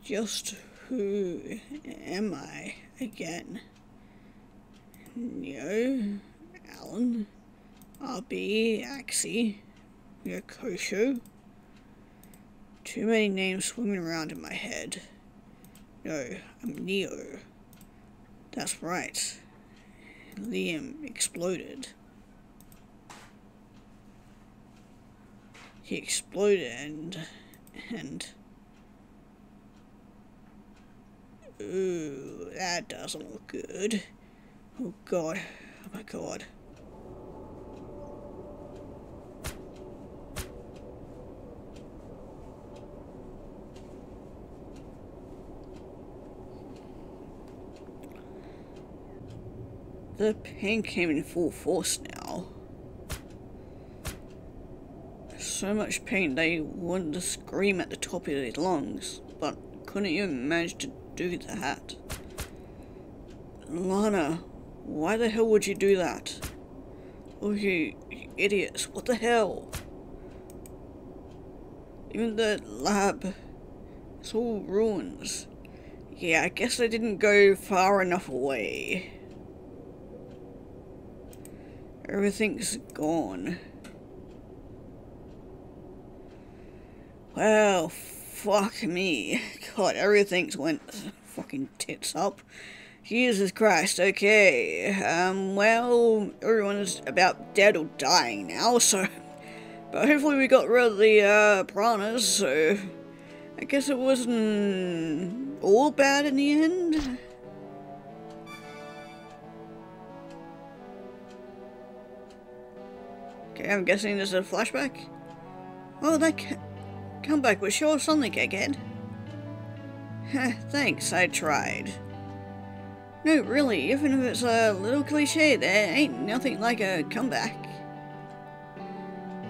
Just who am I again? Neo, Alan, RB, Axie, Yokosho. Too many names swimming around in my head. No, I'm Neo. That's right. Liam exploded. He exploded and ooh, that doesn't look good. Oh god, oh my god. The pain came in full force now. So much pain they wanted to scream at the top of their lungs, but couldn't even manage to do that. Lana, why the hell would you do that? Oh, you idiots, what the hell? Even the lab, it's all ruins. Yeah, I guess I didn't go far enough away. Everything's gone. Well, fuck me. God, everything's went fucking tits up. Jesus Christ, okay. Well, everyone's about dead or dying now, so... But hopefully we got rid of the, piranhas, so... I guess it wasn't all bad in the end. Okay, I'm guessing this is a flashback? Oh, that comeback was sure something, egghead. Thanks, I tried. No, really, even if it's a little cliche, there ain't nothing like a comeback.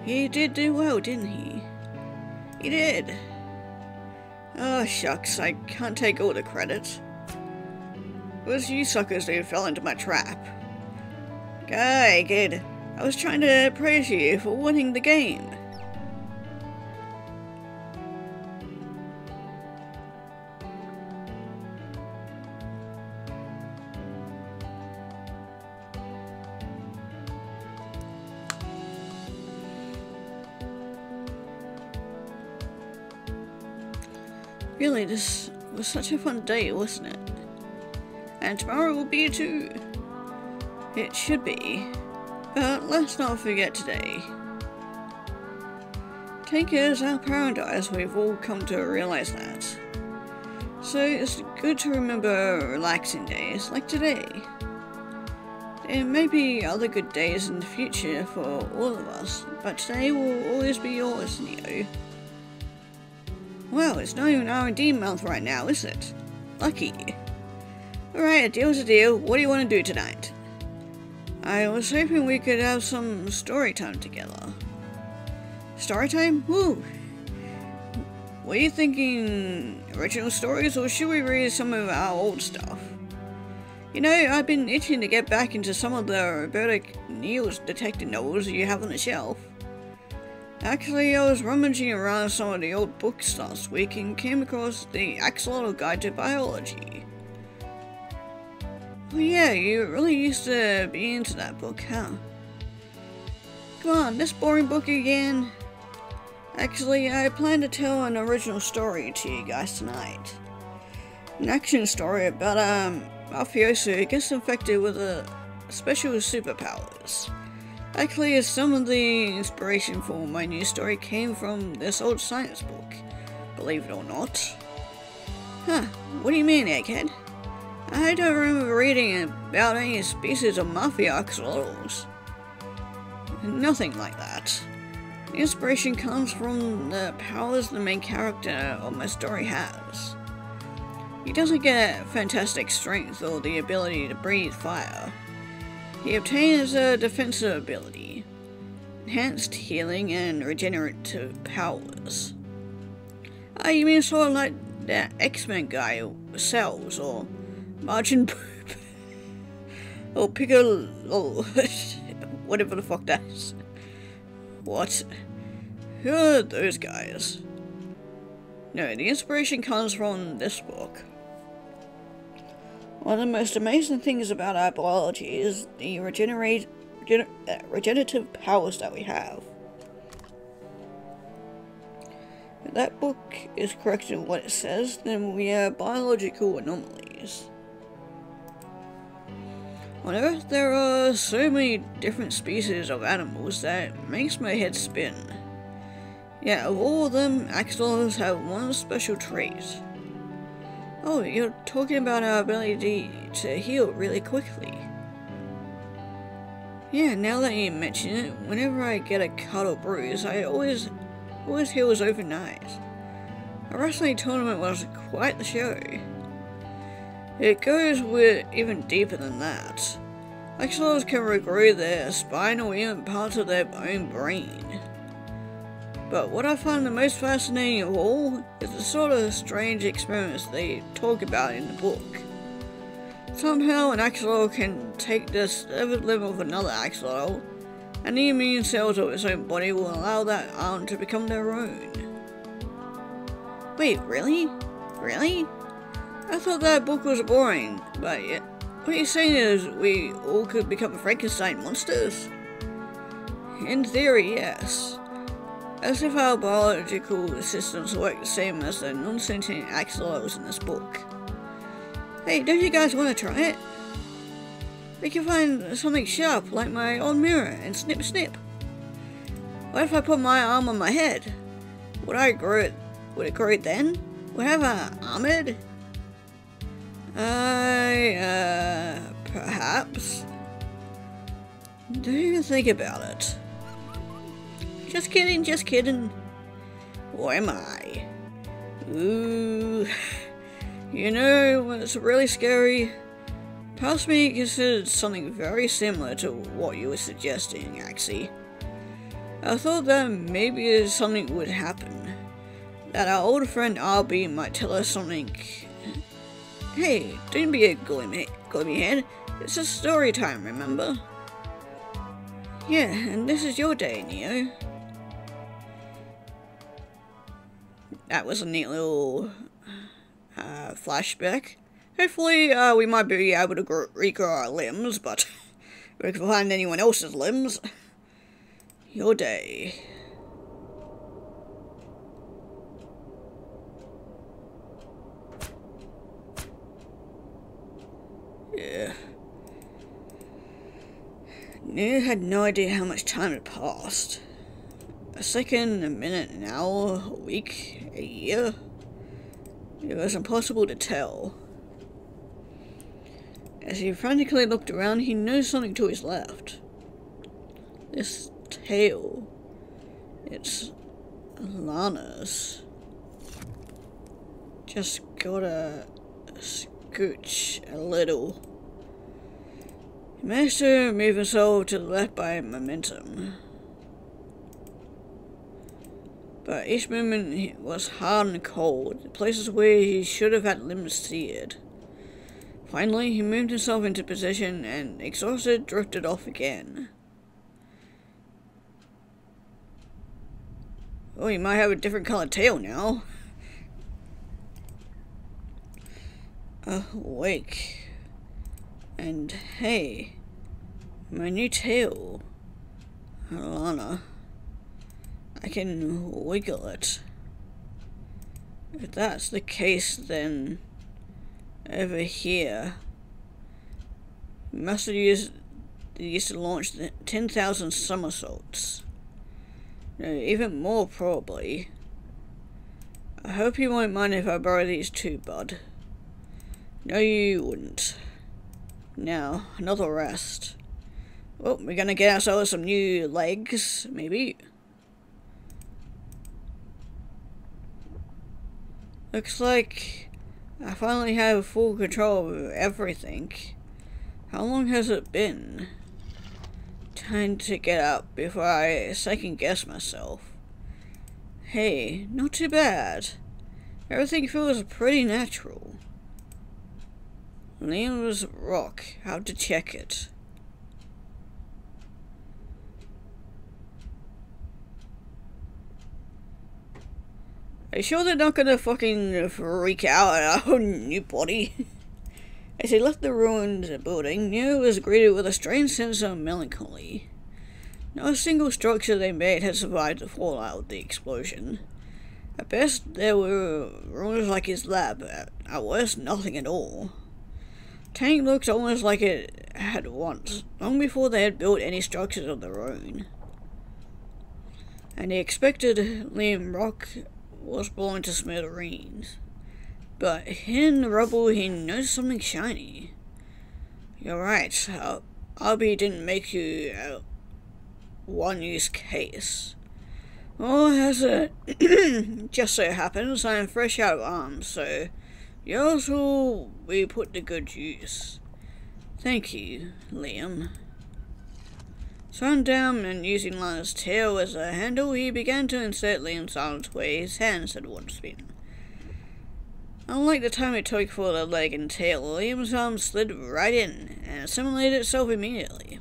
He did do well, didn't he? He did. Oh, shucks, I can't take all the credit. It was you suckers who fell into my trap. Guy, kid, I was trying to praise you for winning the game. Really, this was such a fun day, wasn't it? And tomorrow will be too. It should be. But let's not forget today. Take it as our paradise, we've all come to realize that. So it's good to remember relaxing days like today. There may be other good days in the future for all of us, but today will always be yours, Neo. Well, it's not even R&D month right now, is it? Lucky. Alright, a deal's a deal. What do you want to do tonight? I was hoping we could have some story time together. Story time? Woo! What are you thinking? Original stories, or should we read some of our old stuff? You know, I've been itching to get back into some of the Roberta Neal's detective novels you have on the shelf. Actually, I was rummaging around some of the old books last week and came across the Axolotl Guide to Biology. Oh yeah, you really used to be into that book, huh? Come on, this boring book again? Actually, I plan to tell an original story to you guys tonight. An action story about a mafioso who gets infected with special superpowers. Actually, some of the inspiration for my new story came from this old science book, believe it or not. Huh, what do you mean, egghead? I don't remember reading about any species of mafia axolotls. Nothing like that. The inspiration comes from the powers the main character of my story has. He doesn't get fantastic strength or the ability to breathe fire. He obtains a defensive ability, enhanced healing and regenerative powers. You mean sort of like that X-Men guy who sells, or Margin Poop, or Piccolo, whatever the fuck that is. What? Who are those guys? No, the inspiration comes from this book. One of the most amazing things about our biology is the regenerative powers that we have. If that book is correct in what it says, then we are biological anomalies. On Earth, there are so many different species of animals that it makes my head spin. Yet, of all of them, axolotls have one special trait. Oh, you're talking about our ability to heal really quickly. Yeah, now that you mention it, whenever I get a cut or bruise, I always heals overnight. A wrestling tournament was quite the show. It goes even deeper than that. Axolotls can regrow their spine or even parts of their own brain. But what I find the most fascinating of all is the sort of strange experiments they talk about in the book. Somehow an axolotl can take the severed limb of another axolotl, and the immune cells of its own body will allow that arm to become their own. Wait, really? Really? I thought that book was boring, but what you're saying is we all could become Frankenstein monsters? In theory, yes. As if our biological systems work the same as the non-sentient axolotls in this book. Hey, don't you guys want to try it? We can find something sharp like my old mirror and snip snip. What if I put my arm on my head? Would it grow then? Would I have an armored? Perhaps. Don't even think about it. Just kidding, just kidding. Or am I? Ooh. You know what's really scary? Past me considered something very similar to what you were suggesting, Axie. I thought that maybe something would happen. That our old friend RB might tell us something. Hey, don't be a gloomy head. It's a story time, remember? Yeah, and this is your day, Neo. That was a neat little flashback. Hopefully, we might be able to regrow our limbs, but if we can find anyone else's limbs. Your day. Yeah. Neo had no idea how much time had passed. A second, a minute, an hour, a week, a year. It was impossible to tell. As he frantically looked around, he noticed something to his left. This tail. It's Lana's. Just gotta scooch a little. He managed to move himself to the left by momentum. But each movement was hard and cold, places where he should have had limbs seared. Finally, he moved himself into position and, exhausted, drifted off again. Oh, he might have a different colored tail now. Awake. And hey, my new tail. Alana. I can wiggle it. If that's the case, then over here, we must have used these to launch 10,000 somersaults. No, even more probably. I hope you won't mind if I borrow these too, bud. No, you wouldn't. Now, another rest. Well, we're gonna get ourselves some new legs, maybe. Looks like I finally have full control of everything. How long has it been? Time to get up before I second guess myself. Hey, not too bad. Everything feels pretty natural. Leon's rock. How to check it. Are you sure they're not gonna fucking freak out at our new body? As he left the ruined building, Neo was greeted with a strange sense of melancholy. Not a single structure they made had survived the fallout of the explosion. At best, there were ruins like his lab. At worst, nothing at all. Tank looked almost like it had once, long before they had built any structures of their own. And he expected Liam Rock was blown to smithereens. But in the rubble, he noticed something shiny. You're right, RB didn't make you a one-use case. Well, as it just so happens, I'm fresh out of arms, so yours will be put to good use. Thank you, Liam. Thrown down and using Lana's tail as a handle, he began to insert Liam's arms where his hands had once been. Unlike the time it took for the leg and tail, Liam's arm slid right in and assimilated itself immediately.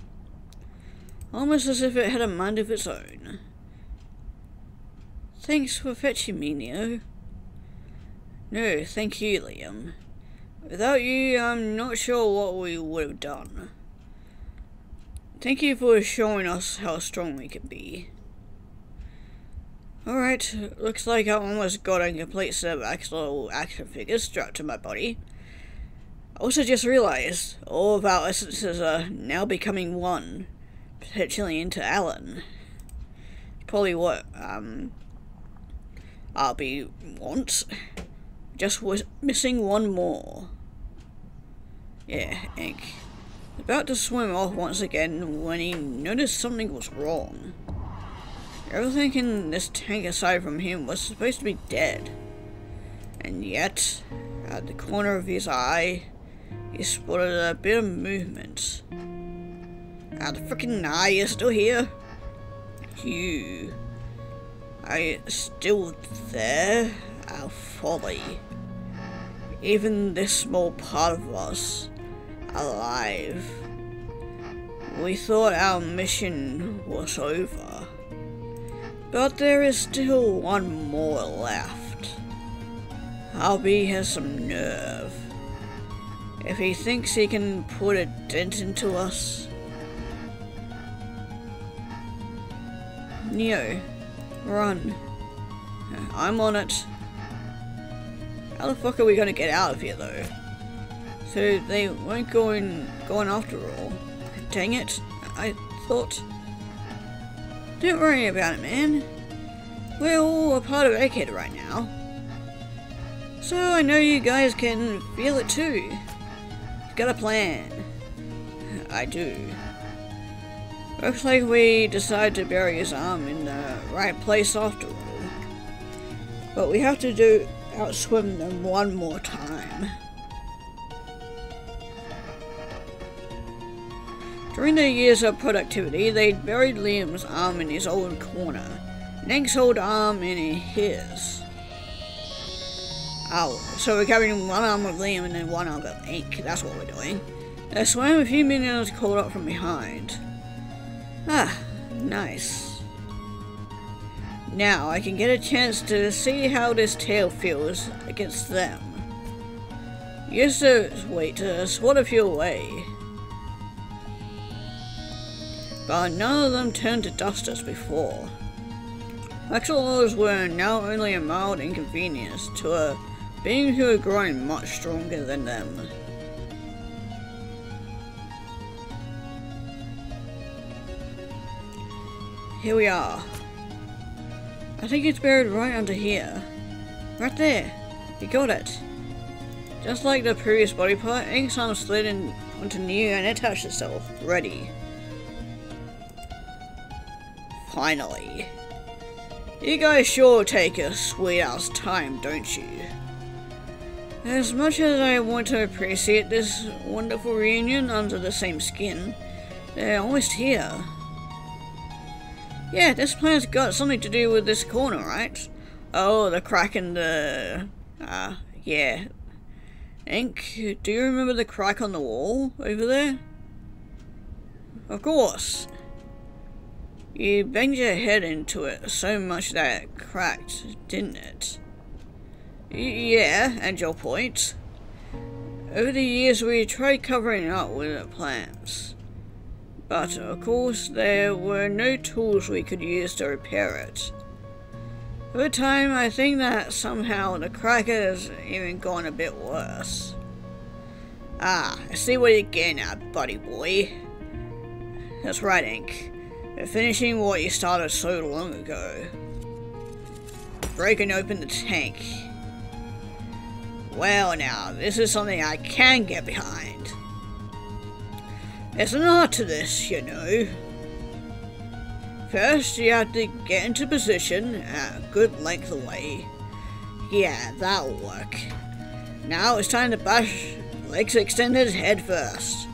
Almost as if it had a mind of its own. Thanks for fetching me, Neo. No, thank you, Liam. Without you, I'm not sure what we would have done. Thank you for showing us how strong we can be. Alright, looks like I almost got a complete set of Axolotl action figures strapped to my body. I also just realized all of our essences are now becoming one, potentially into Alan. Probably what RB wants. Just was missing one more. Yeah, Ink. About to swim off once again when he noticed something was wrong. Everything in this tank aside from him was supposed to be dead. And yet, at the corner of his eye, he spotted a bit of movement. Ah, the frickin' eye, you're still here? You... are you still there? Our folly. Even this small part of us, alive. We thought our mission was over. But there is still one more left. RB has some nerve. If he thinks he can put a dent into us... Neo, run. I'm on it. How the fuck are we gonna get out of here though? So they weren't going after all. Dang it, I thought... Don't worry about it, man. We're all a part of Egghead right now. So I know you guys can feel it too. You've got a plan. I do. Looks like we decided to bury his arm in the right place after all. But we have to outswim them one more time. During their years of productivity, they'd buried Liam's arm in his old corner, and Ink's old arm in his. Oh, so we're carrying one arm of Liam and then one arm of Ink, that's what we're doing. They swam a few minions crawled up from behind. Ah, nice. Now I can get a chance to see how this tail feels against them. Use this weight to swat a few away. But none of them turned to dust as before. Axolotls were now only a mild inconvenience to a being who had grown much stronger than them. Here we are. I think it's buried right under here. Right there. You got it. Just like the previous body part, Ink's arm slid in onto Neo and attached itself. Ready. Finally. You guys sure take a sweet ass time, don't you? As much as I want to appreciate this wonderful reunion under the same skin, they're almost here. Yeah, this plan's got something to do with this corner, right? Oh, the crack in the... yeah. Ink, do you remember the crack on the wall over there? Of course. You banged your head into it so much that it cracked, didn't it? Yeah, and your point? Over the years we tried covering up with the plans. But of course there were no tools we could use to repair it. Over time I think that somehow the crack has even gone a bit worse. Ah, I see what you're getting at, buddy boy. That's right, Ink. We're finishing what you started so long ago. Breaking open the tank. Well now, this is something I can get behind. There's an art to this, you know. First, you have to get into position a good length away. Yeah, that'll work. Now it's time to bash legs extended head first.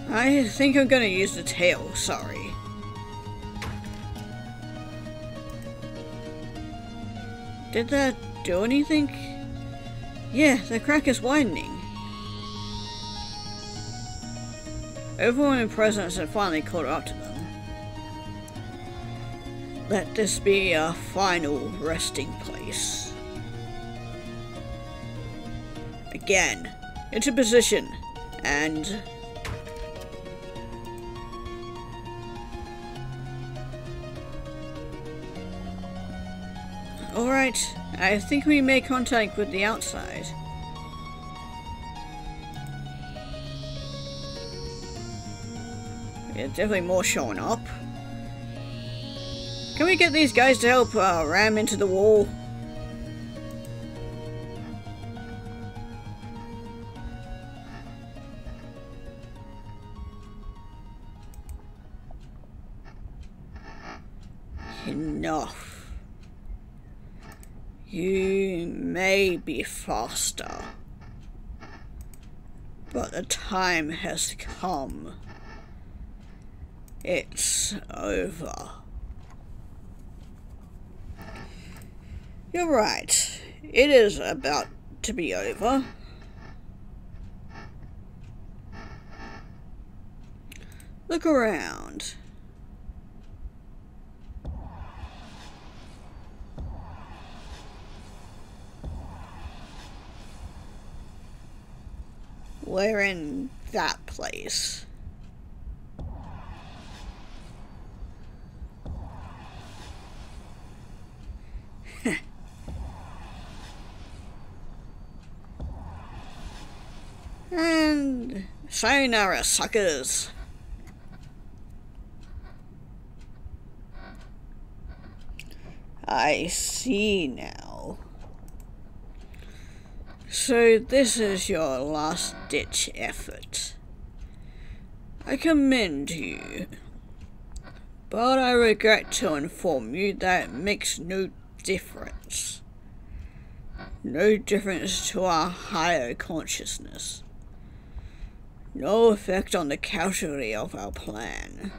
I think I'm gonna use the tail, sorry. Did that do anything? Yeah, the crack is widening. Overwhelming presence had finally caught up to them. Let this be our final resting place. Again, into position, and... Alright, I think we made contact with the outside. Yeah, definitely more showing up. Can we get these guys to help ram into the wall? Enough. You may be faster, but the time has come. It's over. You're right. It is about to be over. Look around. We're in that place. And sayonara, suckers. I see now. So this is your last-ditch effort. I commend you, but I regret to inform you that it makes no difference. No difference to our higher consciousness. No effect on the casualty of our plan.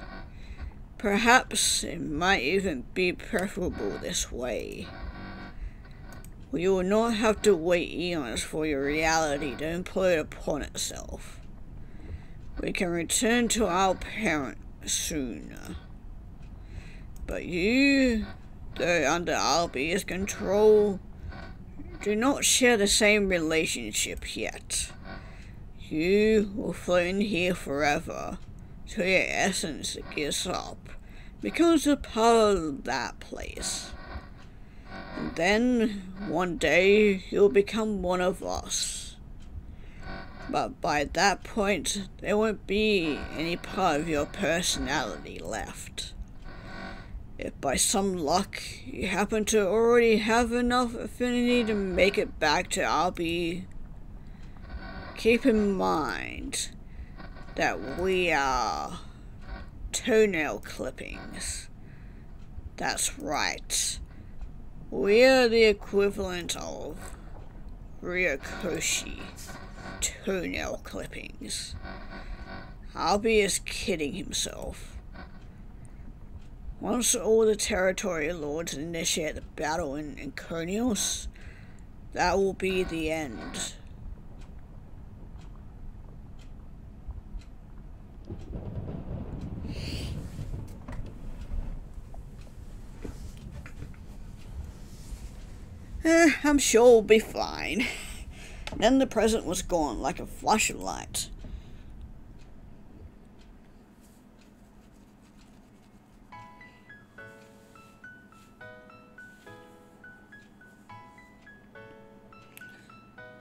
Perhaps it might even be preferable this way. We will not have to wait eons for your reality to implode upon itself. We can return to our parent sooner. But you, though under Albi's control, do not share the same relationship yet. You will float in here forever, till your essence gives up, becomes a part of that place. And then, one day, you'll become one of us. But by that point, there won't be any part of your personality left. If by some luck, you happen to already have enough affinity to make it back to Albi, keep in mind that we are toenail clippings. That's right. We are the equivalent of Ryokoshi toenail clippings. Albi is kidding himself. Once all the territory lords initiate the battle in Konios, that will be the end. I'm sure we'll be fine. Then the present was gone like a flash of light.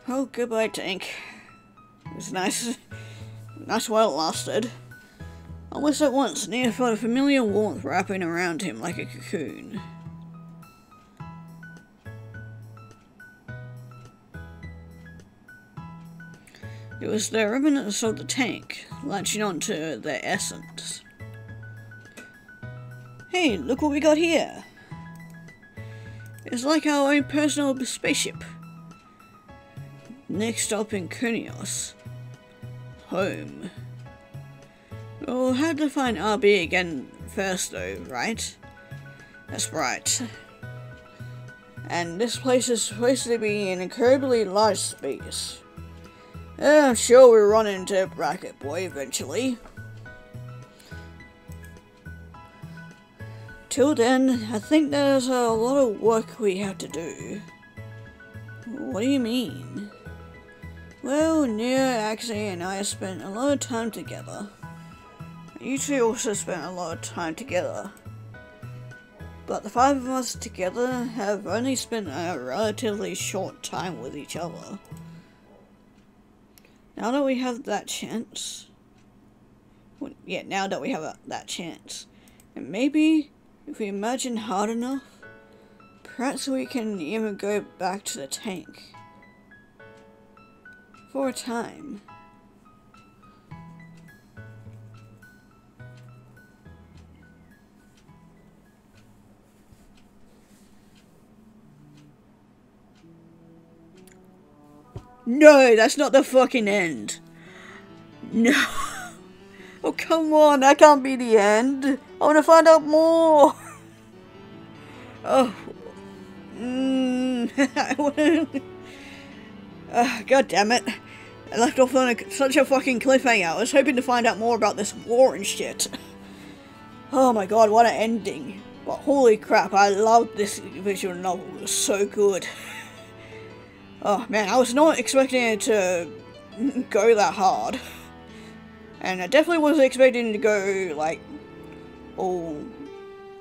Oh, goodbye, Tank. It was nice while it lasted. Almost at once, Nia felt a familiar warmth wrapping around him like a cocoon. It was the remnants of the tank, latching onto their essence. Hey, look what we got here! It's like our own personal spaceship. Next stop in Kunios. Home. We'll have to find RB again first though, right? That's right. And this place is supposed to be an incredibly large space. I'm sure we'll run into Bracket Boy eventually. Till then, I think there's a lot of work we have to do. What do you mean? Well, Nia, Axie, and I have spent a lot of time together. You two also spent a lot of time together. But the five of us together have only spent a relatively short time with each other. Now that we have that chance... now that we have that chance. And maybe, if we imagine hard enough, perhaps we can even go back to the tank. For a time. No, that's not the fucking end. No. Oh, come on, that can't be the end. I want to find out more. Oh. God damn it. I left off on such a fucking cliffhanger. I was hoping to find out more about this war and shit. Oh my god, what an ending. But holy crap, I loved this visual novel. It was so good. Oh man, I was not expecting it to go that hard. And I definitely wasn't expecting it to go, like, all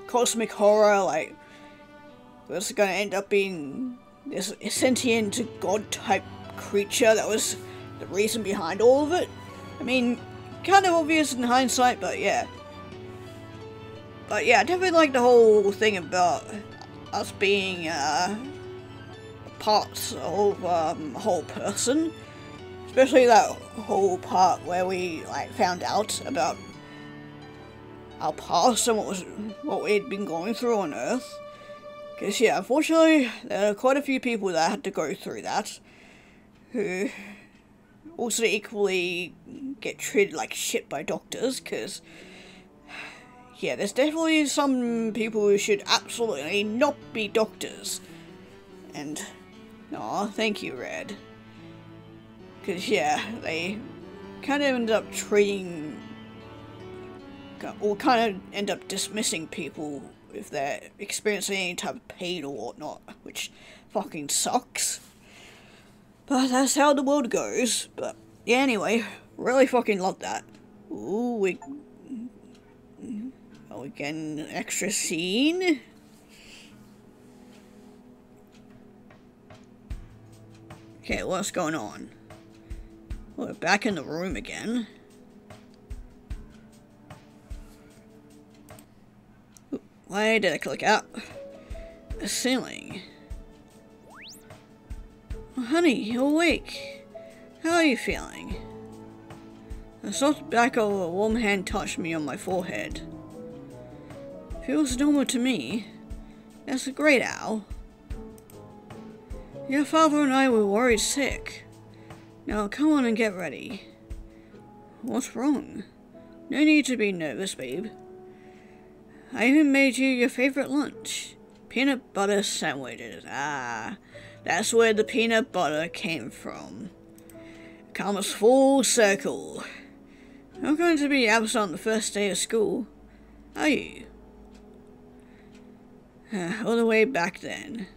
cosmic horror, like, it was gonna end up being this sentient god-type creature that was the reason behind all of it. I mean, kind of obvious in hindsight, but yeah. But yeah, I definitely like the whole thing about us being, parts of a whole person, especially that whole part where we like found out about our past and what we'd been going through on Earth. Because yeah, unfortunately there are quite a few people that had to go through that, who also equally get treated like shit by doctors. Because yeah, there's definitely some people who should absolutely not be doctors. And aw, thank you, Red. Because, yeah, they kind of end up treating... or kind of end up dismissing people if they're experiencing any type of pain or whatnot, which fucking sucks. But that's how the world goes. But, yeah, anyway, really fucking love that. Ooh, we get an extra scene? Okay, what's going on? We're back in the room again. Ooh, why did I click out? The ceiling. Oh, honey, you're awake. How are you feeling? The soft back of a warm hand touched me on my forehead. Feels normal to me. That's a great owl. Your father and I were worried sick. Now come on and get ready. What's wrong? No need to be nervous, babe. I even made you your favorite lunch. Peanut butter sandwiches. Ah, that's where the peanut butter came from. Comes full circle. You're going to be absent on the first day of school, are you? All the way back then.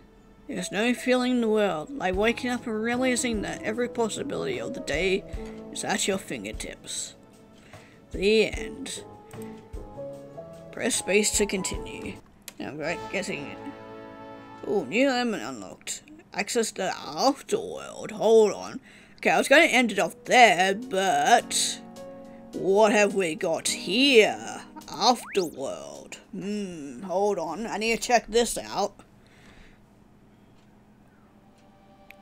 There's no feeling in the world like waking up and realizing that every possibility of the day is at your fingertips. The end. Press space to continue. Alright, guessing it. Oh, new element unlocked. Access to the afterworld. Hold on. Okay, I was going to end it off there, but what have we got here? Afterworld. Hold on. I need to check this out.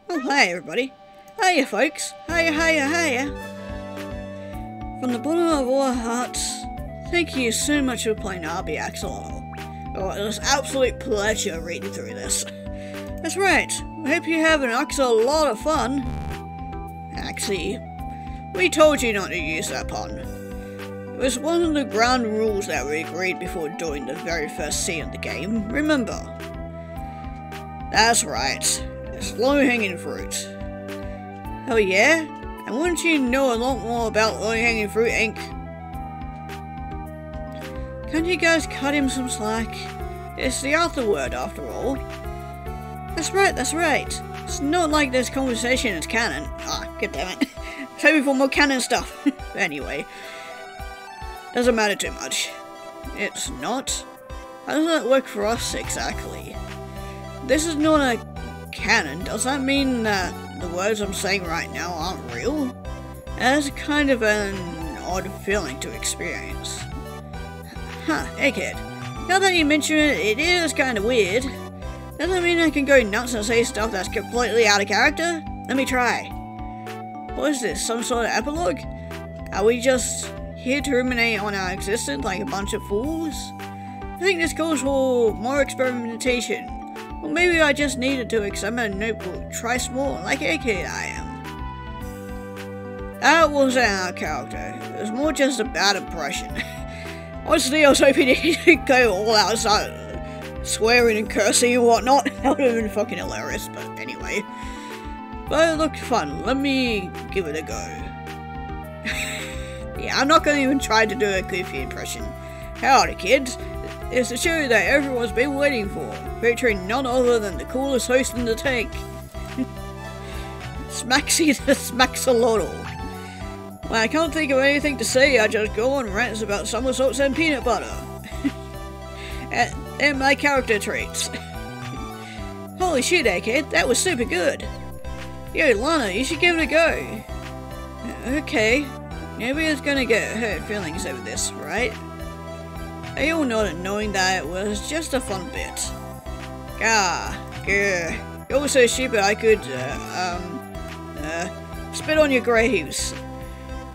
Oh, hi everybody. Hiya folks. Hiya. From the bottom of our hearts, thank you so much for playing RB Axolotl. Oh, it was an absolute pleasure reading through this. That's right. I hope you have an lot of fun. Actually, we told you not to use that pun. It was one of the ground rules that we agreed before doing the very first scene of the game, remember? That's right. It's low-hanging fruit. Oh yeah? And wouldn't you know a lot more about low-hanging fruit, Inc? Can't you guys cut him some slack? It's the afterword, after all. That's right. It's not like this conversation is canon. Ah, god damn it. Save me for more canon stuff. Anyway. Doesn't matter too much. It's not? How does that work for us exactly? This is not a canon. Does that mean that the words I'm saying right now aren't real? That's kind of an odd feeling to experience. Huh, egghead. Now that you mention it, it is kind of weird. Doesn't mean I can go nuts and say stuff that's completely out of character. Let me try. What is this, some sort of epilogue? Are we just here to ruminate on our existence like a bunch of fools? I think this calls for more experimentation. Or maybe I just needed to examine a notebook, try small, like egghead I am. That wasn't our character. It was more just a bad impression. Honestly, I was hoping he'd go all out and start swearing and cursing and whatnot. That would have been fucking hilarious, but anyway. But it looked fun. Let me give it a go. Yeah, I'm not going to even try to do a goofy impression. Howdy, kids. It's the show that everyone's been waiting for, featuring none other than the coolest host in the tank. Smaxy the Axolotl. When I can't think of anything to say, I just go on rants about somersaults and peanut butter. and my character traits. Holy shit, egghead, that was super good. Yo, Lana, you should give it a go. Okay, nobody's gonna get hurt feelings over this, right? They all nodded, knowing that it was just a fun bit. You're so stupid I could, spit on your graves.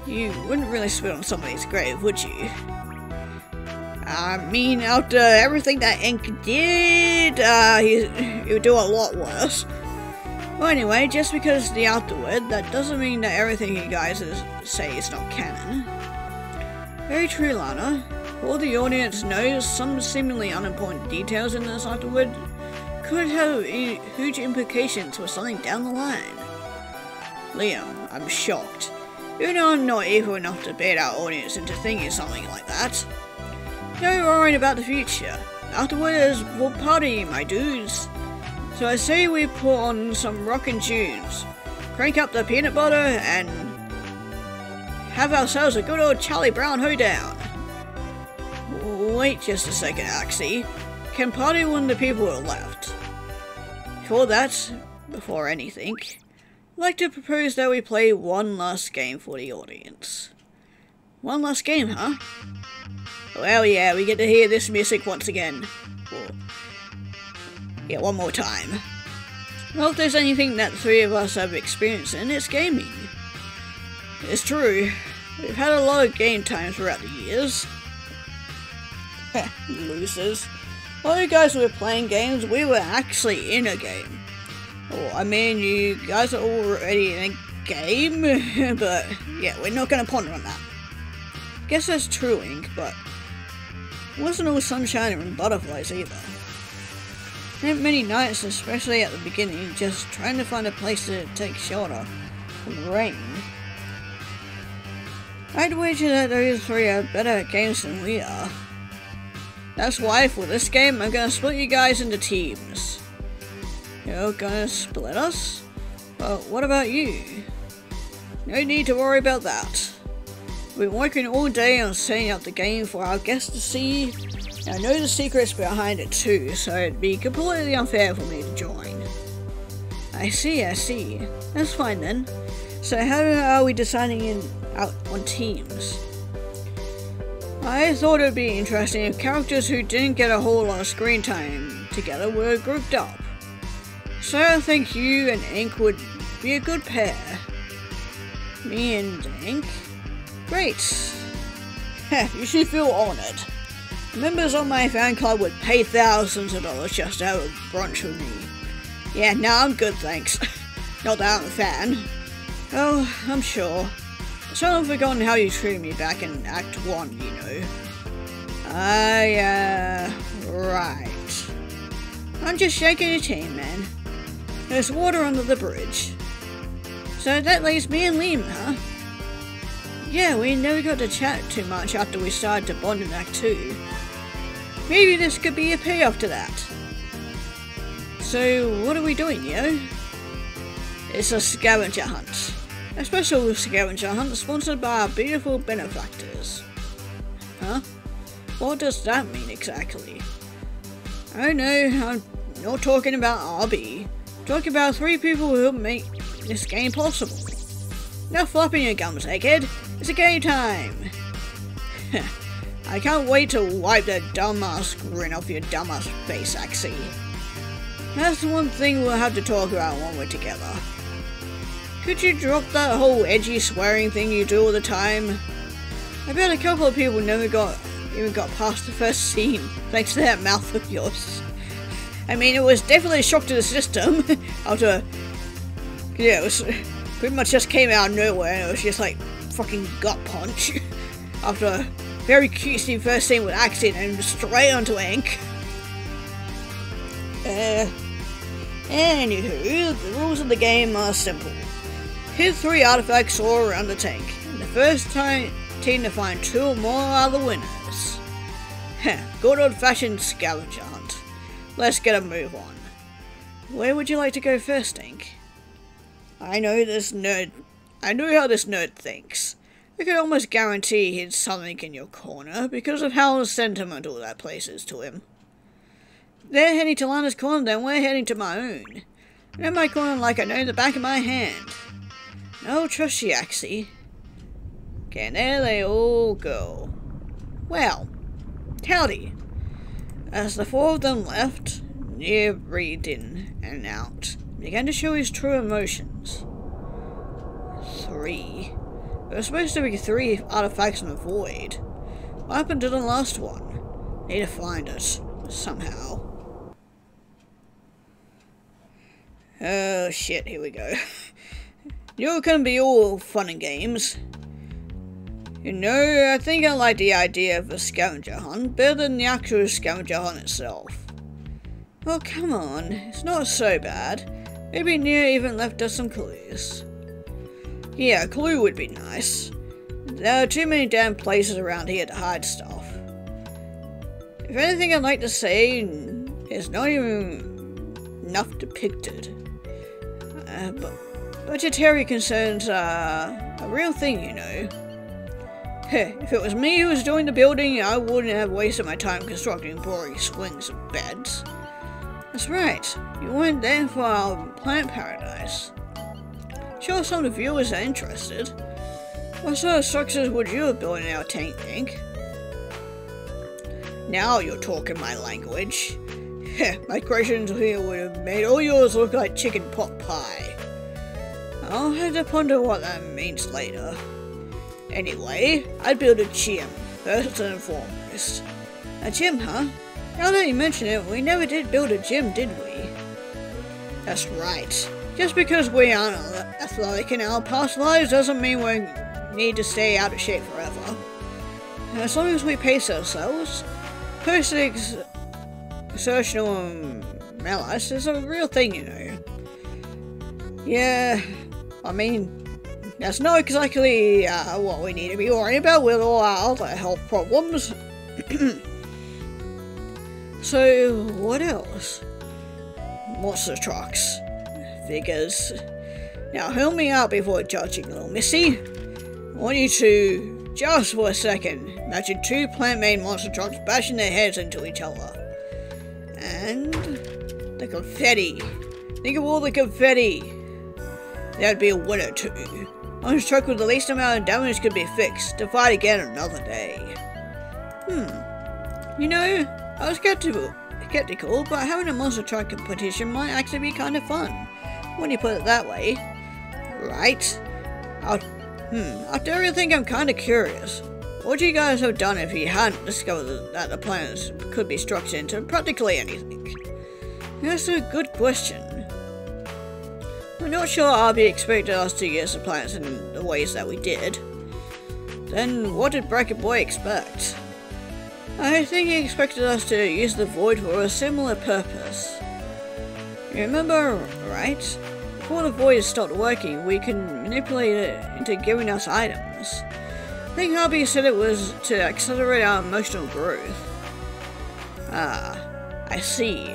You wouldn't really spit on somebody's grave, would you? I mean, after everything that Ink did, he would do a lot worse. Well, anyway, just because it's the afterword, that doesn't mean that everything you guys say is not canon. Very true, Lana. All the audience knows, some seemingly unimportant details in this afterword could have huge implications for something down the line. Liam, I'm shocked. You know I'm not evil enough to bait our audience into thinking something like that. No worrying about the future. Afterwards, we'll party, my dudes. So I say we put on some rockin' tunes, crank up the peanut butter, and have ourselves a good old Charlie Brown hoedown. Wait just a second, Axie. Can party when the people are left. Before anything, I'd like to propose that we play one last game for the audience. One last game, huh? Well, yeah, we get to hear this music once again. Yeah, one more time. Well, if there's anything that the three of us have experienced in, it's gaming. It's true. We've had a lot of game times throughout the years. Losers. While you guys were playing games, we were actually in a game. Oh, I mean, you guys are already in a game, but yeah, we're not going to ponder on that. Guess that's true, Ink, but it wasn't all sunshine and butterflies either. Spent many nights, especially at the beginning, just trying to find a place to take shelter from the rain. I'd wager that those three are better at games than we are. That's why, for this game, I'm gonna split you guys into teams. You're gonna split us? Well, what about you? No need to worry about that. We've been working all day on setting up the game for our guests to see. I know the secrets behind it too, so it'd be completely unfair for me to join. I see. That's fine then. So how are we deciding out on teams? I thought it'd be interesting if characters who didn't get a whole lot of screen time together were grouped up. So I think you and Ink would be a good pair. Me and Ink? Great. You should feel honoured. Members of my fan club would pay thousands of dollars just to have a brunch with me. Yeah, no, I'm good, thanks. Not that I'm a fan. Oh, I'm sure. I've sort of forgotten how you treated me back in Act 1, you know. Right. I'm just shaking a team, man. There's water under the bridge. So that leaves me and Liam, huh? Yeah, we never got to chat too much after we started to bond in Act 2. Maybe this could be a payoff to that. So, what are we doing, yo? It's a scavenger hunt. A special scavenger hunt sponsored by our beautiful benefactors. Huh? What does that mean exactly? Oh no, I'm not talking about RB. I'm talking about 3 people who make this game possible. No flopping your gums, hey kid. It's a game time. I can't wait to wipe that dumbass grin off your dumbass face, Axie. That's the one thing we'll have to talk about when we're together. Could you drop that whole edgy swearing thing you do all the time? I bet a couple of people never even got past the first scene thanks to that mouth of yours. I mean, it was definitely a shock to the system after, yeah, it was pretty much just came out of nowhere and it was just like fucking gut punch after a very cutesy first scene with Axie and straight onto Ink. Anywho, the rules of the game are simple. Hit 3 artifacts all around the tank, and the first team to find 2 or more are the winners. Good old-fashioned scavenger hunt. Let's get a move on. Where would you like to go first, Ink? I know how this nerd thinks. I can almost guarantee he's something in your corner because of how sentimental that place is to him. They're heading to Lana's corner, then we're heading to my own. I know my corner like I know the back of my hand. No trust you, Axie. Okay, and there they all go. Well, howdy. As the 4 of them left, Nia breathed in and out, began to show his true emotions. 3. There were supposed to be 3 artifacts in the void. What happened to the last one? Need to find it, somehow. Oh shit, here we go. You're gonna be all fun and games. You know, I think I like the idea of a scavenger hunt better than the actual scavenger hunt itself. Oh, come on, it's not so bad. Maybe Nia even left us some clues. Yeah, a clue would be nice. There are too many damn places around here to hide stuff. If anything I'd like to say, it's not even enough depicted. But budgetary concerns are a real thing, you know. If it was me who was doing the building, I wouldn't have wasted my time constructing boring swings and beds. That's right, you weren't there for our plant paradise. Sure, some of the viewers are interested. What sort of structures would you have built in our tank, Ink? Now you're talking my language. My creations here would have made all yours look like chicken pot pie. I'll have to ponder what that means later. Anyway, I'd build a gym, first and foremost. A gym, huh? Now that you mention it, we never did build a gym, did we? That's right. Just because we aren't athletic in our past lives doesn't mean we need to stay out of shape forever. As long as we pace ourselves, post-exertional malice is a real thing, you know. Yeah, I mean, that's not exactly what we need to be worrying about with all our other health problems. So, what else? monster trucks. Figures. Now hear me out before judging, little missy. I want you to, just for a second, imagine two plant-made monster trucks bashing their heads into each other. And the confetti. Think of all the confetti. That'd be a winner too. Monster truck with the least amount of damage could be fixed, to fight again another day. You know, I was skeptical, but having a monster truck competition might actually be kind of fun, when you put it that way. Right? After everything, I'm kind of curious. What would you guys have done if you hadn't discovered that the planets could be structured into practically anything? That's a good question. I'm not sure RB expected us to use the planets in the ways that we did. Then what did Bracket Boy expect? I think he expected us to use the void for a similar purpose. You remember, right? Before the void stopped working, we can manipulate it into giving us items. I think RB said it was to accelerate our emotional growth. Ah, I see.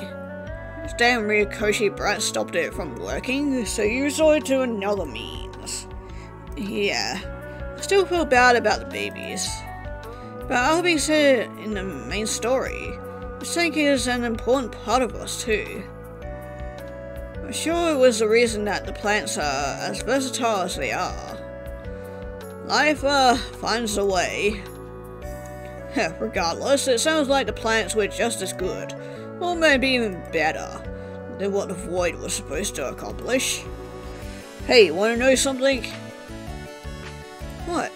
This damn Ryokoshi brat stopped it from working, so you resorted to another means. Yeah, I still feel bad about the babies. But RB said it in the main story, which I think is an important part of us too. I'm sure it was the reason that the plants are as versatile as they are. Life, finds a way. Regardless, it sounds like the plants were just as good, or maybe even better, than what the void was supposed to accomplish. Hey, wanna know something? What?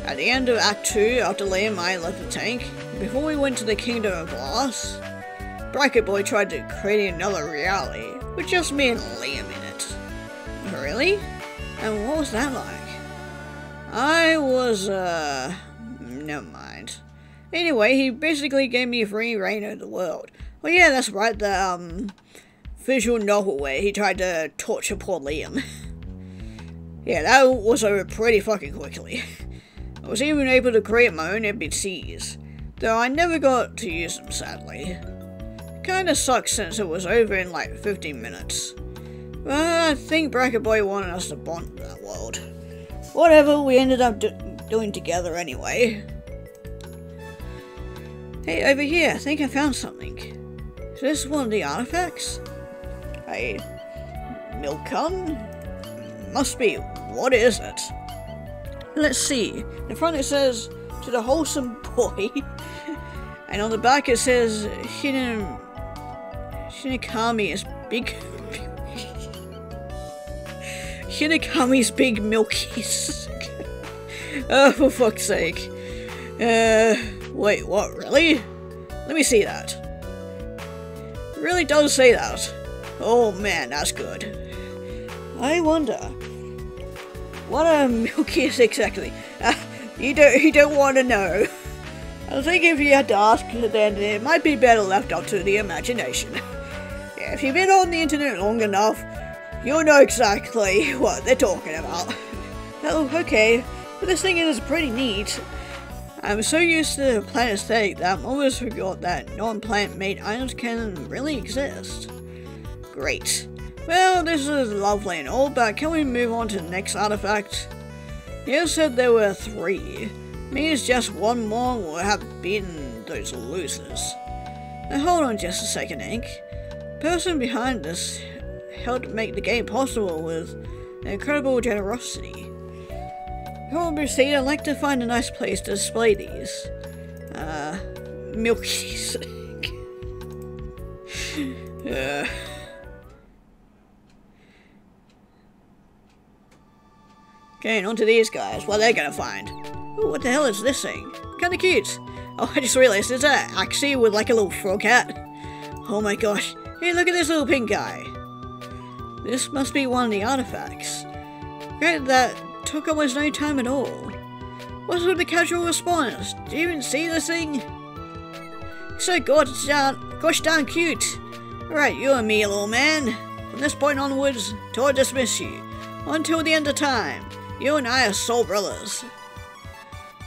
At the end of Act 2, after Liam and I left the tank, before we went to the Kingdom of Glass, Bracket Boy tried to create another reality, with just me and Liam in it. Really? And what was that like? I was, never mind. Anyway, he basically gave me free reign of the world. Well, yeah, that's right, the, visual novel where he tried to torture poor Liam. Yeah, that was over pretty fucking quickly. I was even able to create my own NPCs, though I never got to use them, sadly. Kinda sucks since it was over in like 15 minutes. But I think Bracket Boy wanted us to bond with that world. Whatever, we ended up doing together anyway. Hey, over here, I think I found something. Is this one of the artifacts? A milk carton? Must be. What is it? Let's see. In front it says, to the wholesome boy. And on the back it says, Shinigami's big... Shinigami's big milkies. Oh, for fuck's sake. Wait, what, really? Let me see that. It really does say that. Oh man, that's good. I wonder, what are milkies exactly? You don't want to know. I think if you had to ask, then it might be better left up to the imagination. Yeah, if you've been on the internet long enough, you'll know exactly what they're talking about. Oh, okay, but this thing is pretty neat. I'm so used to the plant aesthetic that I almost forgot that non-plant-made items can really exist. Great. Well, this is lovely and all, but can we move on to the next artifact? You said there were 3. Means just one more will have beaten those losers. Now hold on just a second, Ink. The person behind this helped make the game possible with incredible generosity. Before we proceed, I'd like to find a nice place to display these. Milkies. Okay, on to these guys. What are they gonna find? Ooh, what the hell is this thing? Kinda cute. Oh, I just realized it's an Axie with like a little frog hat. Oh my gosh. Hey, look at this little pink guy. This must be one of the artifacts. Granted, that took almost no time at all. What's with the casual response? Do you even see this thing? So gosh darn cute. Alright, you and me, little man. From this point onwards, till I dismiss you. Until the end of time, you and I are soul brothers.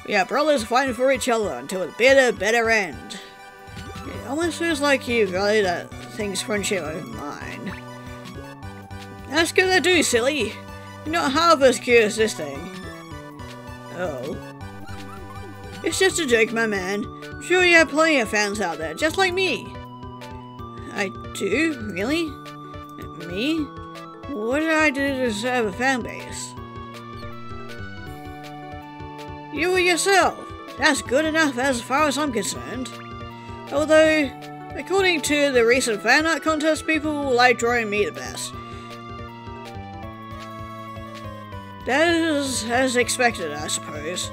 We are brothers fighting for each other until a better end. It almost feels like you value that thing's friendship over mine. That's gonna do, silly. You're not half as cute as this thing. Oh. It's just a joke, my man. I'm sure you have plenty of fans out there, just like me. I do? Really? Me? What did I do to deserve a fan base? You were yourself. That's good enough as far as I'm concerned. Although, according to the recent fan art contest, people like drawing me the best. That is as expected, I suppose.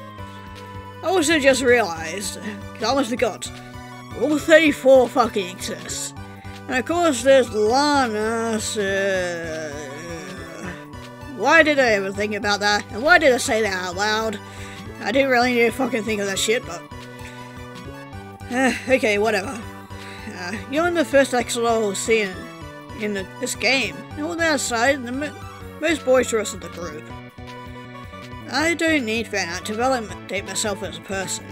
I also just realized, because I almost forgot, Rule 34 fucking exists. And of course there's Lana, why did I ever think about that? And why did I say that out loud? I didn't really need to fucking think of that shit, but... okay, whatever. You're in the first Axolotl scene in this game, and on the outside, the most boisterous of the group. I don't need fan art to validate myself as a person.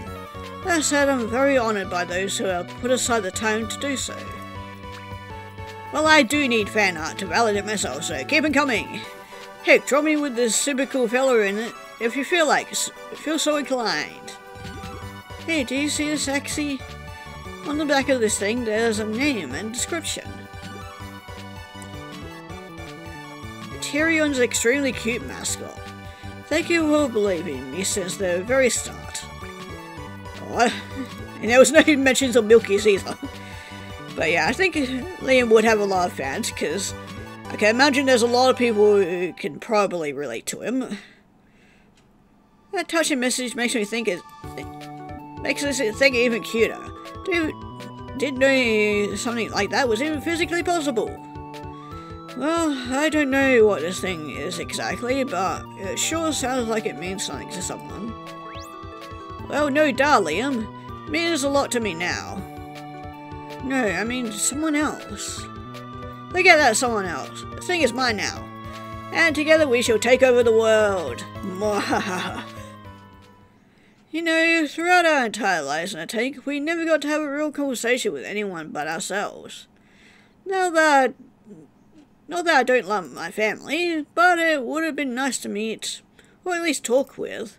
That said, I'm very honoured by those who have put aside the time to do so. Well, I do need fan art to validate myself, so keep it coming! Heck, draw me with this super cool fella in it, if you feel so inclined. Hey, do you see this Axie? On the back of this thing, there's a name and description. Tyrion's extremely cute mascot. Thank you for believing me since the very start. Oh, and there was no mentions of Milky's either. But yeah, I think Liam would have a lot of fans, because I can imagine there's a lot of people who can probably relate to him. That touching message makes me think makes this thing even cuter. Didn't know something like that was even physically possible. Well, I don't know what this thing is exactly, but it sure sounds like it means something to someone. Well, no duh, Liam. It means a lot to me now. No, I mean someone else. Look at that someone else. The thing is mine now. And together we shall take over the world. Mwahaha. You know, throughout our entire lives in a tank, we never got to have a real conversation with anyone but ourselves. Not that I don't love my family, but it would have been nice to meet, or at least talk with,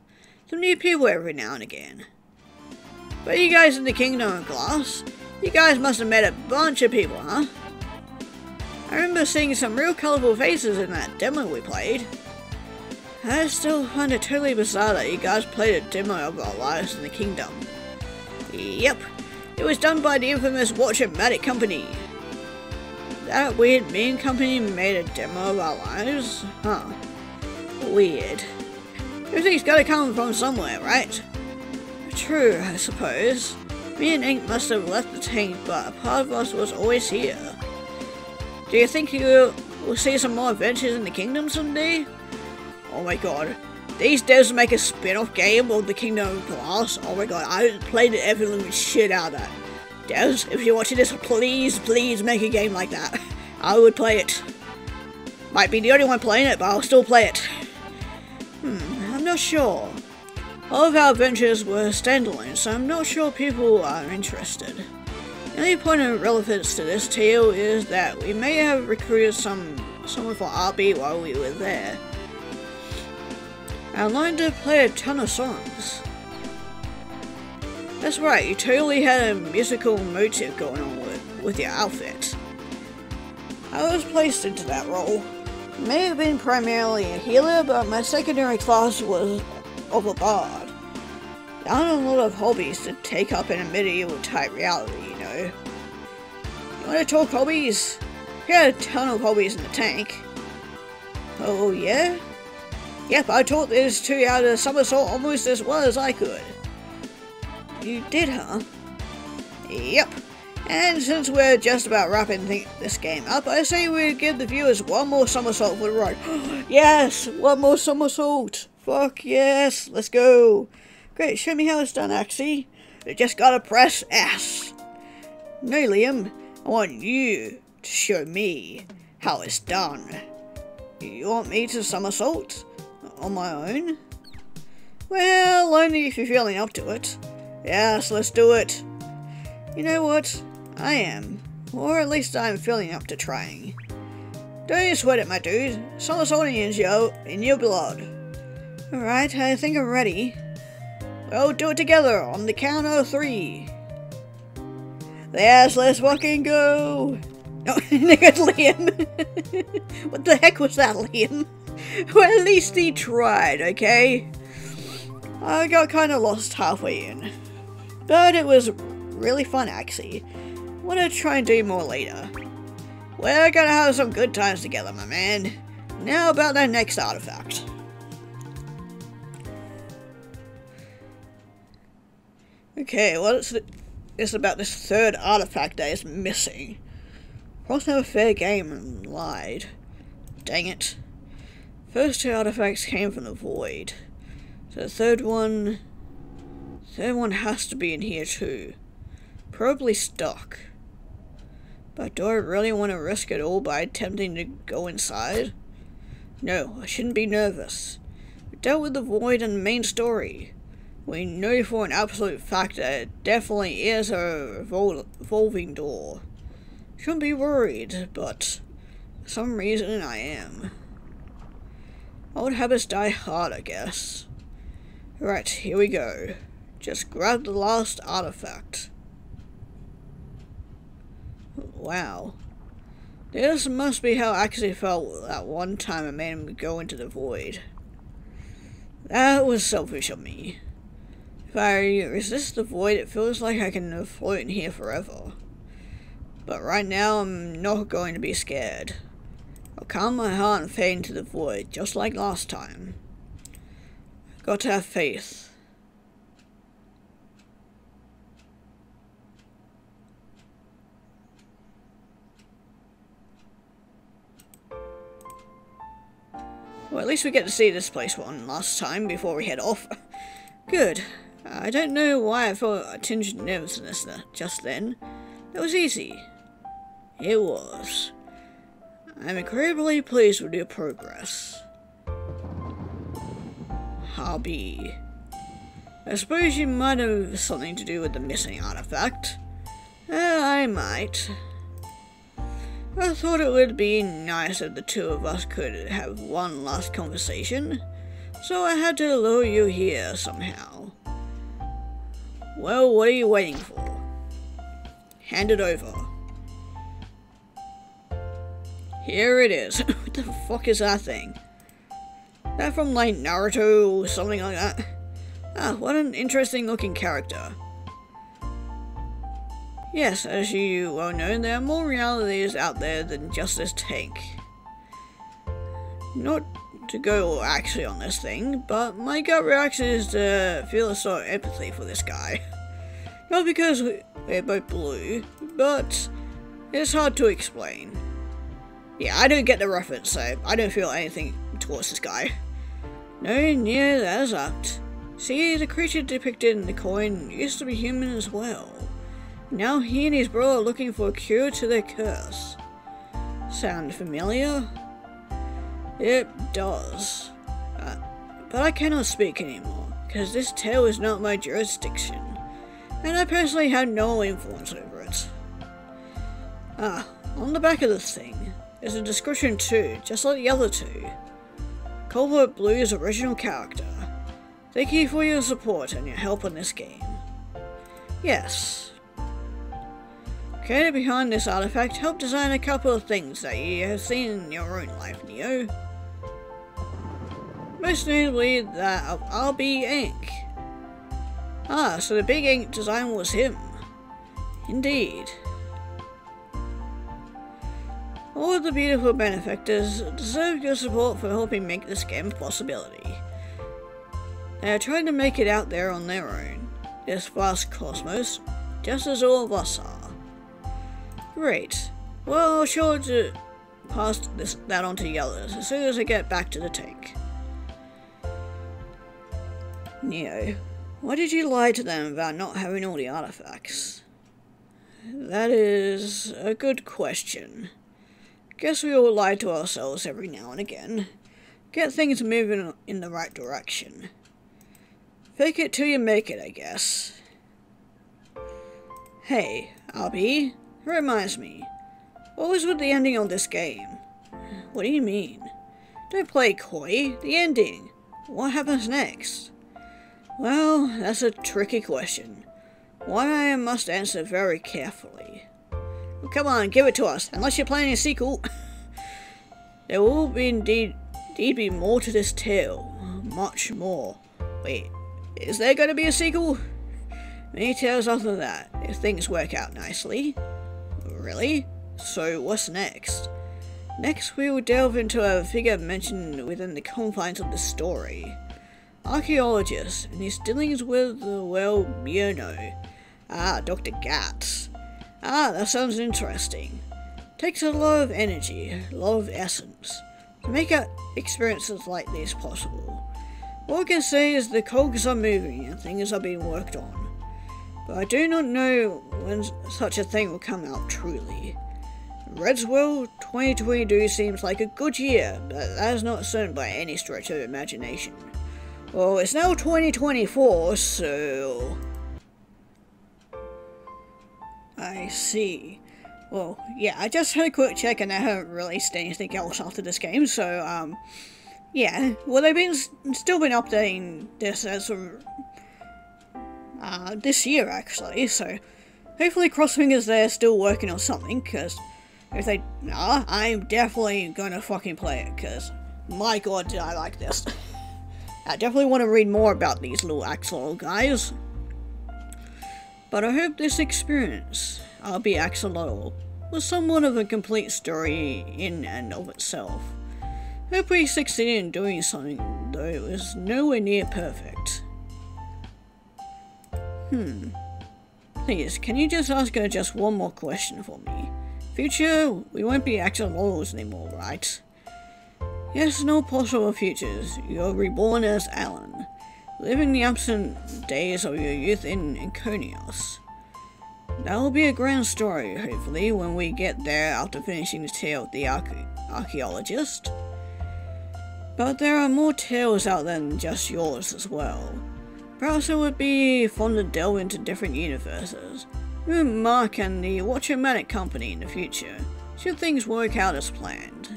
some new people every now and again. But you guys in the Kingdom of Glass, you guys must have met a bunch of people, huh? I remember seeing some real colourful faces in that demo we played. I still find it totally bizarre that you guys played a demo of our lives in the Kingdom. Yep, it was done by the infamous Watch-O-Matic company. That weird meme company made a demo of our lives? Huh. Weird. Everything's gotta come from somewhere, right? True, I suppose. Me and Ink must have left the tank, but a part of us was always here. Do you think you will see some more adventures in the Kingdom someday? Oh my god. These devs make a spin-off game of the Kingdom of Glass. Oh my god, I played the ever-living shit out of that. Devs, if you're watching this, please make a game like that. I would play it. Might be the only one playing it, but I'll still play it. I'm not sure. All of our adventures were standalone, so I'm not sure people are interested. The only point of relevance to this tale is that we may have recruited someone for RB while we were there. I learned to play a ton of songs. That's right, you totally had a musical motive going on with your outfit. I was placed into that role. It may have been primarily a healer, but my secondary class was of a bard. There aren't a lot of hobbies to take up in a medieval type reality, you know. You want to talk hobbies? We had a ton of hobbies in the tank. Oh yeah? Yep, I taught this 2 out of somersault almost as well as I could. You did, huh? Yep. And since we're just about wrapping this game up, I say we give the viewers one more somersault for the ride. Yes! One more somersault! Fuck yes! Let's go! Great, show me how it's done, Axie. You just gotta press S. No, Liam. I want you to show me how it's done. You want me to somersault? On my own? Well, only if you're feeling up to it. Yes, let's do it. You know what? I am. Or at least I'm feeling up to trying. Don't sweat it, my dude. Sauce onions, yo, in your blood. Alright, I think I'm ready. Well, do it together on the count of 3. Let's fucking go! Oh, there's Liam. What the heck was that, Liam? Well, at least he tried, okay? I got kind of lost halfway in. But it was really fun, actually. Wanna try and do more later. We're gonna have some good times together, my man. Now about that next artifact. Okay, what's this about this third artifact that is missing? Cross have a fair game and lied. Dang it. First 2 artifacts came from the void. So the third one has to be in here too. Probably stuck. But do I really want to risk it all by attempting to go inside? No, I shouldn't be nervous. We dealt with the void in the main story. We know for an absolute fact that it definitely is a revolving door. Shouldn't be worried, but for some reason I am. Old habits die hard, I guess. Right, here we go. Just grab the last artifact. Wow. This must be how Axie felt that one time I made him go into the void. That was selfish of me. If I resist the void, it feels like I can float in here forever. But right now, I'm not going to be scared. I'll calm my heart and fade into the void, just like last time. I've got to have faith. Well, at least we get to see this place one last time before we head off. Good. I don't know why I felt a tinge of nervousness just then. That was easy. It was. I'm incredibly pleased with your progress. Hobby. I suppose you might have something to do with the missing artifact. I might. I thought it would be nice if the 2 of us could have one last conversation, so I had to lure you here somehow. Well, what are you waiting for? Hand it over. Here it is. What the fuck is that thing? That from like Naruto or something like that? Ah, what an interesting looking character. Yes, as you well know, there are more realities out there than just this tank. Not to go actually on this thing, but my gut reaction is to feel a sort of empathy for this guy. Not because we're both blue, but it's hard to explain. Yeah, I don't get the reference, so I don't feel anything towards this guy. No, near as apt. See, the creature depicted in the coin used to be human as well. Now he and his bro are looking for a cure to their curse. Sound familiar? It does. But I cannot speak anymore, because this tale is not my jurisdiction, and I personally have no influence over it. Ah, on the back of this thing, there's a description too, just like the other 2. Culprit Blue's original character. Thank you for your support and your help in this game. Yes. Created behind this artifact helped design a couple of things that you have seen in your own life, Neo. Most notably that of RB Ink. Ah, so the big ink design was him. Indeed. All of the beautiful benefactors deserve your support for helping make this game a possibility. They are trying to make it out there on their own, this vast cosmos, just as all of us are. Great. Well, I'll sure to pass that on to the others as soon as I get back to the tank. Neo, why did you lie to them about not having all the artifacts? That is a good question. Guess we all lie to ourselves every now and again. Get things moving in the right direction. Fake it till you make it, I guess. Hey, RB, it reminds me. What was with the ending of this game? What do you mean? Don't play coy. The ending. What happens next? Well, that's a tricky question. One I must answer very carefully. Well, come on, give it to us. Unless you're planning a sequel. There will indeed be more to this tale. Much more. Wait, is there going to be a sequel? Many tales after that, if things work out nicely. Really? So what's next? Next we will delve into a figure mentioned within the confines of the story. Archaeologist and his dealings with the, well, you know. Dr. Gatz. That sounds interesting. Takes a lot of energy, a lot of essence, to make experiences like this possible. All I can say is the cogs are moving and things are being worked on. But I do not know when such a thing will come out truly. Redswell 2022 seems like a good year, but that is not certain by any stretch of imagination. Well, it's now 2024, so... I see. Well, yeah, I just had a quick check and I haven't released anything else after this game, so, yeah. Well, they've still been updating this as of, this year, actually, so hopefully cross fingers they're still working on something, because if they are, I'm definitely gonna fucking play it, because my god, did I like this. I definitely want to read more about these little Axolotl guys. But I hope this experience, be Axolotl, was somewhat of a complete story in and of itself. Hope we succeeded in doing something, though it was nowhere near perfect. Please, can you just ask her just one more question for me? Future, we won't be Axolotls anymore, right? Yes, no possible futures. You're reborn as Alan, living the absent days of your youth in Iconios. That will be a grand story, hopefully, when we get there after finishing the tale of the archaeologist. But there are more tales out than just yours as well. Perhaps it would be fun to delve into different universes. You and Mark and the Watchomatic Company in the future, should things work out as planned.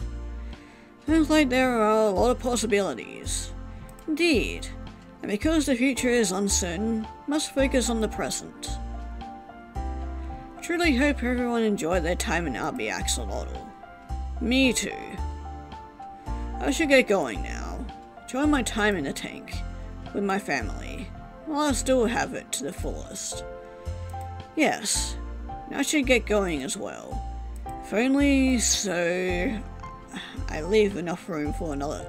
Sounds like there are a lot of possibilities. Indeed. And because the future is uncertain, must focus on the present. Truly hope everyone enjoyed their time in RB Axolotl. Me too. I should get going now. Enjoy my time in the tank, with my family, while I still have it to the fullest. Yes, I should get going as well. If only so I leave enough room for another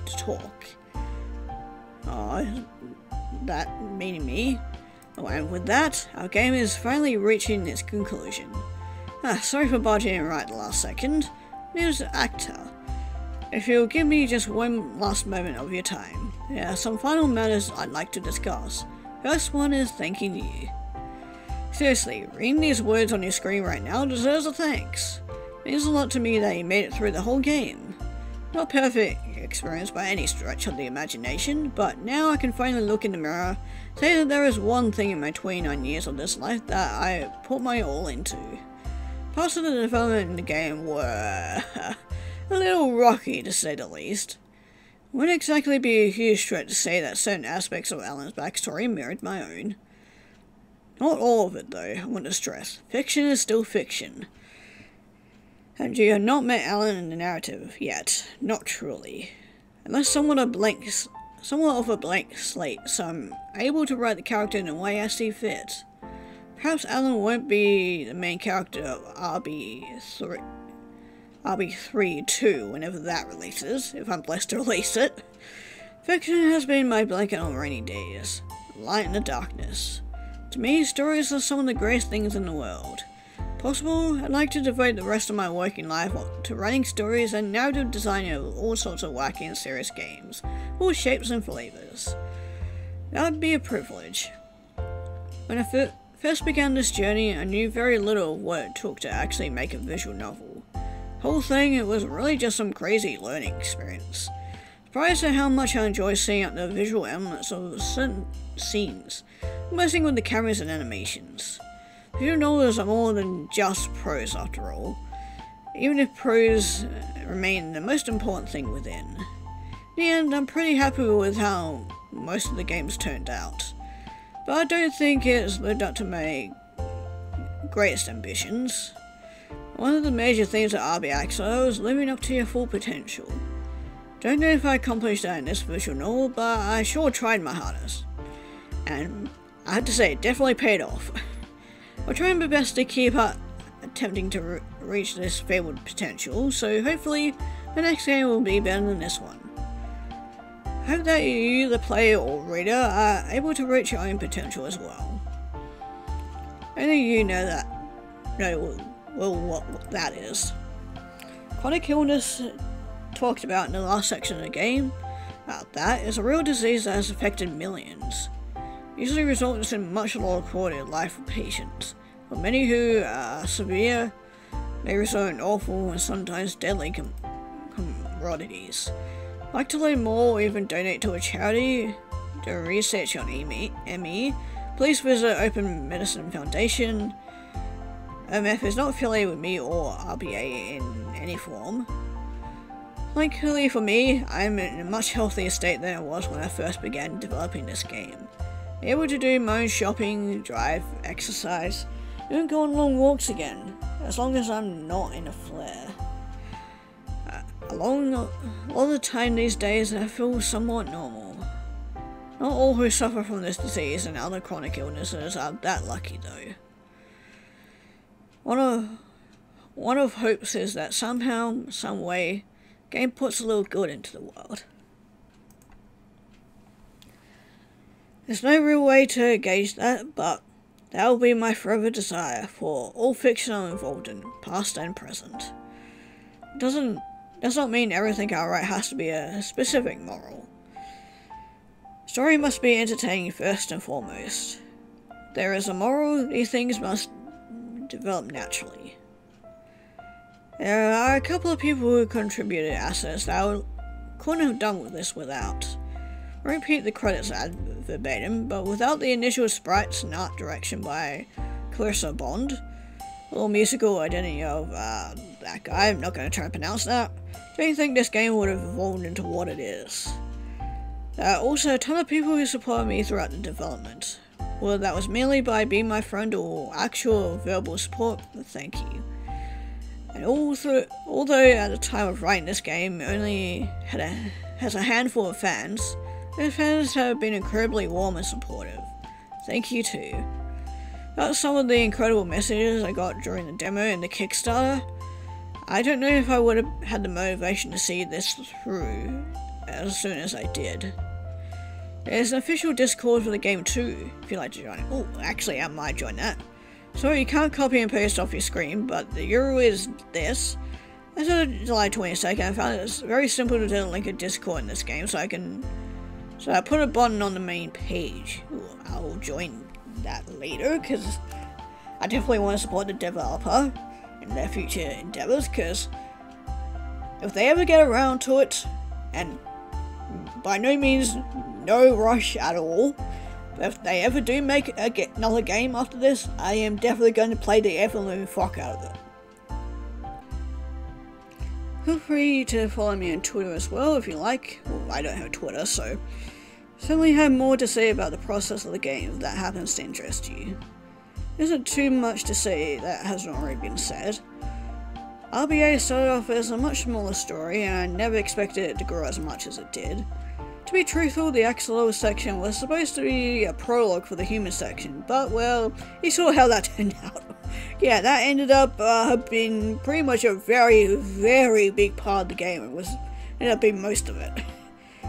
to talk. That meaning me. Oh, and with that, our game is finally reaching its conclusion. Sorry for barging in right at the last second. Here's Actor. If you'll give me just one last moment of your time, there are some final matters I'd like to discuss. First one is thanking you. Seriously, reading these words on your screen right now deserves a thanks. It means a lot to me that you made it through the whole game. Not perfect experience by any stretch of the imagination, but now I can finally look in the mirror, say that there is one thing in my 29 years of this life that I put my all into. Parts of the development in the game were a little rocky, to say the least. It wouldn't exactly be a huge stretch to say that certain aspects of Alan's backstory mirrored my own. Not all of it, though, I want to stress. Fiction is still fiction. And you have not met Alan in the narrative yet. Not truly. Unless somewhat of a blank slate, so I'm able to write the character in the way I see fit. Perhaps Alan won't be the main character of RB3 too, whenever that releases, if I'm blessed to release it. Fiction has been my blanket on rainy days. Light in the darkness. To me, stories are some of the greatest things in the world. Possible, I'd like to devote the rest of my working life to writing stories and narrative design of all sorts of wacky and serious games, all shapes and flavors. That would be a privilege. When I first began this journey, I knew very little of what it took to actually make a visual novel. The whole thing, it was really just some crazy learning experience. Surprised at how much I enjoy seeing out the visual elements of certain scenes, messing with the cameras and animations. Visual novels are more than just prose after all. even if pros remain the most important thing within. In the end, I'm pretty happy with how most of the games turned out, but I don't think it's lived up to my greatest ambitions. One of the major themes of RB Axolotl is living up to your full potential. Don't know if I accomplished that in this visual novel, but I sure tried my hardest. And I have to say, it definitely paid off. I'll try my best to keep attempting to reach this fabled potential, so hopefully the next game will be better than this one. I hope that you, the player or reader, are able to reach your own potential as well. Only you know what that is. Chronic illness, talked about in the last section of the game, about that is a real disease that has affected millions. Usually results in much lower quality of life for patients, but many who are severe may result in awful and sometimes deadly commodities. Like to learn more or even donate to a charity, do research on ME, please visit Open Medicine Foundation. OMF is not affiliated with me or RBA in any form. Luckily for me, I'm in a much healthier state than I was when I first began developing this game. Able to do my own shopping, drive, exercise, even go on long walks again, as long as I'm not in a flare. A lot of the time these days I feel somewhat normal. Not all who suffer from this disease and other chronic illnesses are that lucky though. One of hopes is that somehow, some way, game puts a little good into the world. There's no real way to gauge that, but that will be my forever desire for all fiction I'm involved in, past and present. Does not mean everything I write has to be a specific moral. Story must be entertaining first and foremost. There is a moral, these things must develop naturally. There are a couple of people who contributed assets that I couldn't have done with this without. I won't repeat the credits verbatim, but without the initial sprites and art direction by Clarissa Bond, a little musical identity of that guy, I'm not going to try and pronounce that, don't think this game would have evolved into what it is. There are also a ton of people who supported me throughout the development, whether that was merely by being my friend or actual verbal support, thank you. And although at the time of writing this game it only has a handful of fans, those fans have been incredibly warm and supportive. Thank you too. That's some of the incredible messages I got during the demo and the Kickstarter. I don't know if I would have had the motivation to see this through as soon as I did. There's an official Discord for the game too, if you'd like to join it. Oh, actually I might join that. So you can't copy and paste off your screen, but the URL is this. As of July 22nd, I found it's very simple to link a Discord in this game, so I put a button on the main page. Ooh, I'll join that later, because I definitely want to support the developer in their future endeavors, because if they ever get around to it, and by no means no rush at all, but if they ever do make another game after this, I am definitely going to play the ever-living fuck out of it. Feel free to follow me on Twitter as well if you like. Well, I don't have Twitter, so certainly have more to say about the process of the game if that happens to interest you. There isn't too much to say that hasn't already been said. RBA started off as a much smaller story, and I never expected it to grow as much as it did. To be truthful, the Axolotl section was supposed to be a prologue for the human section, but well, you saw how that turned out. Yeah, that ended up being pretty much a very, very big part of the game. Ended up being most of it,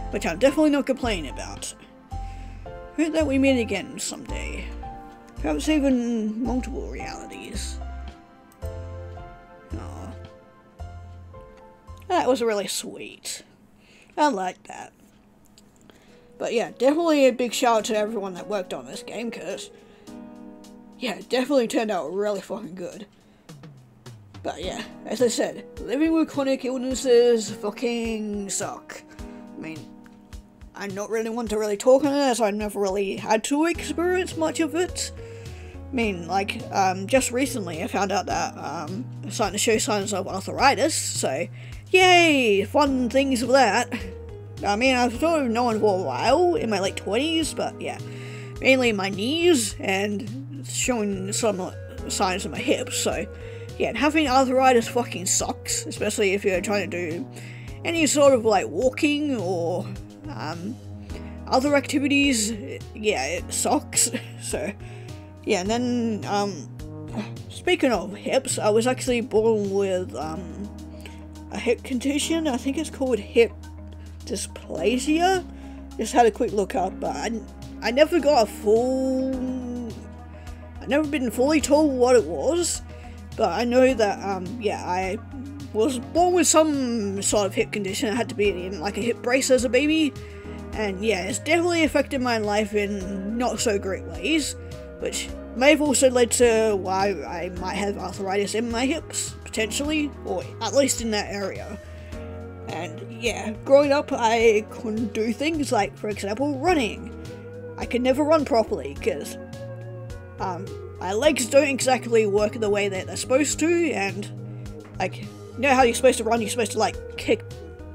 which I'm definitely not complaining about. Hope that we meet again someday. Perhaps even multiple realities. Aww. That was really sweet. I like that. But yeah, definitely a big shout out to everyone that worked on this game, because yeah, it definitely turned out really fucking good. But yeah, as I said, living with chronic illnesses fucking suck. I mean, I'm not really one to really talk on it, as I never really had to experience much of it. mean, like, just recently I found out that I'm starting to show signs of arthritis, so yay, fun things with that. I mean, I've sort of known for a while, in my late 20s, but yeah, mainly my knees, and showing some signs of my hips, so yeah, and having arthritis fucking sucks, especially if you're trying to do any sort of, like, walking, or, other activities. Yeah, it sucks, so, yeah, and then, speaking of hips, I was actually born with, a hip condition. I think it's called hip dysplasia. Just had a quick look up, but I never got a I've never been fully told what it was, but I know that, yeah, I was born with some sort of hip condition. I had to be in, like, a hip brace as a baby, and yeah, it's definitely affected my life in not so great ways, which may have also led to why I might have arthritis in my hips, potentially, or at least in that area. And yeah, growing up I couldn't do things like, for example, running. I could never run properly, because my legs don't exactly work the way that they're supposed to, and, like, you know how you're supposed to run, you're supposed to, like, kick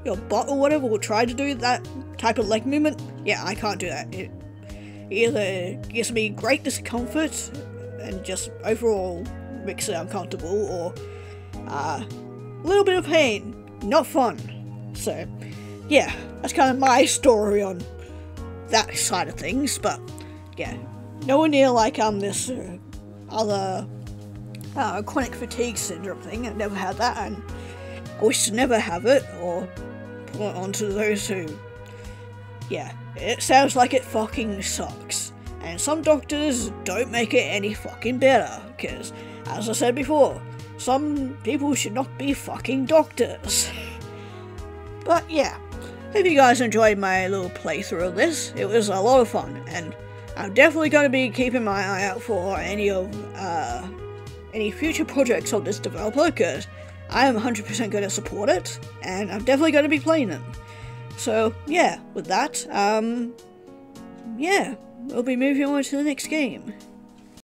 your butt or whatever, or try to do that type of leg movement? Yeah, I can't do that. It either gives me great discomfort and just overall makes it uncomfortable, or a little bit of pain. Not fun. So, yeah, that's kind of my story on that side of things, but yeah, nowhere near like this other chronic fatigue syndrome thing. I've never had that, and I wish to never have it, or put it onto those who, yeah, it sounds like it fucking sucks. And some doctors don't make it any fucking better, because, as I said before, some people should not be fucking doctors. But yeah, hope you guys enjoyed my little playthrough of this. It was a lot of fun, and I'm definitely going to be keeping my eye out for any future projects of this developer, because I am 100% going to support it, and I'm definitely going to be playing them. So yeah, with that, yeah, we'll be moving on to the next game.